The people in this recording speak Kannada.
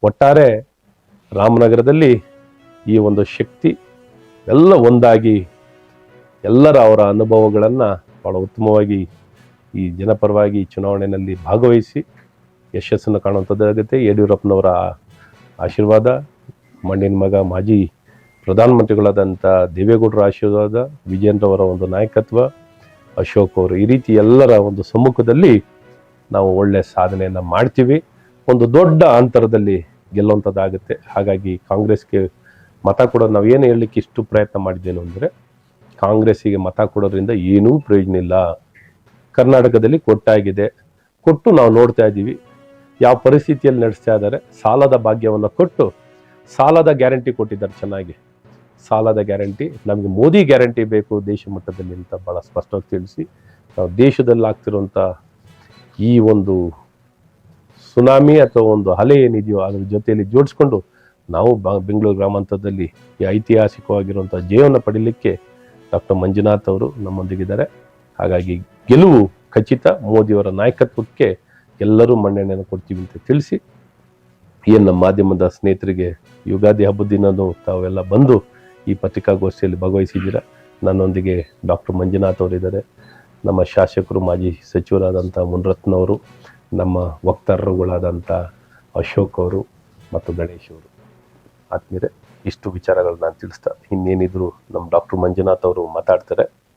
ಒಟ್ಟಾರೆ ರಾಮನಗರದಲ್ಲಿ ಈ ಒಂದು ಶಕ್ತಿ ಎಲ್ಲ ಒಂದಾಗಿ ಎಲ್ಲರ ಅವರ ಅನುಭವಗಳನ್ನು ಬಹಳ ಉತ್ತಮವಾಗಿ ಈ ಜನಪರವಾಗಿ ಚುನಾವಣೆಯಲ್ಲಿ ಭಾಗವಹಿಸಿ ಯಶಸ್ಸನ್ನು ಕಾಣುವಂಥದ್ದಾಗುತ್ತೆ. ಯಡಿಯೂರಪ್ಪನವರ ಆಶೀರ್ವಾದ, ಮಣ್ಣಿನ ಮಗ ಮಾಜಿ ಪ್ರಧಾನಮಂತ್ರಿಗಳಾದಂಥ ದೇವೇಗೌಡರ ಆಶೀರ್ವಾದ, ವಿಜೇಂದ್ರವರ ಒಂದು ನಾಯಕತ್ವ, ಅಶೋಕ್ ಅವರು, ಈ ರೀತಿ ಎಲ್ಲರ ಒಂದು ಸಮ್ಮುಖದಲ್ಲಿ ನಾವು ಒಳ್ಳೆ ಸಾಧನೆಯನ್ನು ಮಾಡ್ತೀವಿ. ಒಂದು ದೊಡ್ಡ ಅಂತರದಲ್ಲಿ ಗೆಲ್ಲುವಂಥದ್ದಾಗುತ್ತೆ. ಹಾಗಾಗಿ ಕಾಂಗ್ರೆಸ್ಗೆ ಮತ ಕೊಡೋದು, ನಾವು ಏನು ಹೇಳಲಿಕ್ಕೆ ಇಷ್ಟು ಪ್ರಯತ್ನ ಮಾಡಿದ್ದೇನು ಅಂದರೆ, ಕಾಂಗ್ರೆಸ್ಸಿಗೆ ಮತ ಕೊಡೋದ್ರಿಂದ ಏನೂ ಪ್ರಯೋಜನ ಇಲ್ಲ. ಕರ್ನಾಟಕದಲ್ಲಿ ಕೊಟ್ಟು ನಾವು ನೋಡ್ತಾ ಇದ್ದೀವಿ ಯಾವ ಪರಿಸ್ಥಿತಿಯಲ್ಲಿ ನಡೆಸ್ತಾ ಇದ್ದಾರೆ. ಸಾಲದ ಭಾಗ್ಯವನ್ನು ಕೊಟ್ಟು ಸಾಲದ ಗ್ಯಾರಂಟಿ ಕೊಟ್ಟಿದ್ದಾರೆ. ಚೆನ್ನಾಗಿ ಸಾಲದ ಗ್ಯಾರಂಟಿ, ನಮಗೆ ಮೋದಿ ಗ್ಯಾರಂಟಿ ಬೇಕು ದೇಶ ಮಟ್ಟದಲ್ಲಿ ಅಂತ ಭಾಳ ಸ್ಪಷ್ಟವಾಗಿ ತಿಳಿಸಿ, ನಾವು ದೇಶದಲ್ಲಿ ಆಗ್ತಿರುವಂಥ ಈ ಒಂದು ಸುನಾಮಿ ಅಥವಾ ಒಂದು ಅಲೆ ಏನಿದೆಯೋ ಅದ್ರ ಜೊತೆಯಲ್ಲಿ ಜೋಡಿಸ್ಕೊಂಡು ನಾವು ಬೆಂಗಳೂರು ಗ್ರಾಮಾಂತರದಲ್ಲಿ ಈ ಐತಿಹಾಸಿಕವಾಗಿರುವಂಥ ಜಯವನ್ನು ಪಡೀಲಿಕ್ಕೆ ಡಾಕ್ಟರ್ ಮಂಜುನಾಥ್ ಅವರು ನಮ್ಮೊಂದಿಗಿದ್ದಾರೆ. ಹಾಗಾಗಿ ಗೆಲುವು ಖಚಿತ. ಮೋದಿಯವರ ನಾಯಕತ್ವಕ್ಕೆ ಎಲ್ಲರೂ ಮನ್ನಣೆಯನ್ನು ಕೊಡ್ತೀವಿ ಅಂತ ತಿಳಿಸಿ, ಏನು ನಮ್ಮ ಮಾಧ್ಯಮದ ಸ್ನೇಹಿತರಿಗೆ ಯುಗಾದಿ ಹಬ್ಬದ ದಿನವೂ ತಾವೆಲ್ಲ ಬಂದು ಈ ಪತ್ರಿಕಾಗೋಷ್ಠಿಯಲ್ಲಿ ಭಾಗವಹಿಸಿದ್ದೀರಾ. ನನ್ನೊಂದಿಗೆ ಡಾಕ್ಟರ್ ಮಂಜುನಾಥ್ ಅವರಿದ್ದಾರೆ, ನಮ್ಮ ಶಾಸಕರು ಮಾಜಿ ಸಚಿವರಾದಂಥ ಮುನ್ರತ್ನವರು, ನಮ್ಮ ವಕ್ತಾರರುಗಳಾದಂಥ ಅಶೋಕ್ ಅವರು ಮತ್ತು ಗಣೇಶ್ ಅವರು. ಆತ್ಮೀಯರೇ, ಇಷ್ಟು ವಿಚಾರಗಳನ್ನ ನಾನು ತಿಳಿಸ್ತಾ ಇನ್ನೇನಿದ್ರು ನಮ್ಮ ಡಾಕ್ಟರ್ ಮಂಜುನಾಥ್ ಅವರು ಮಾತಾಡ್ತಾರೆ.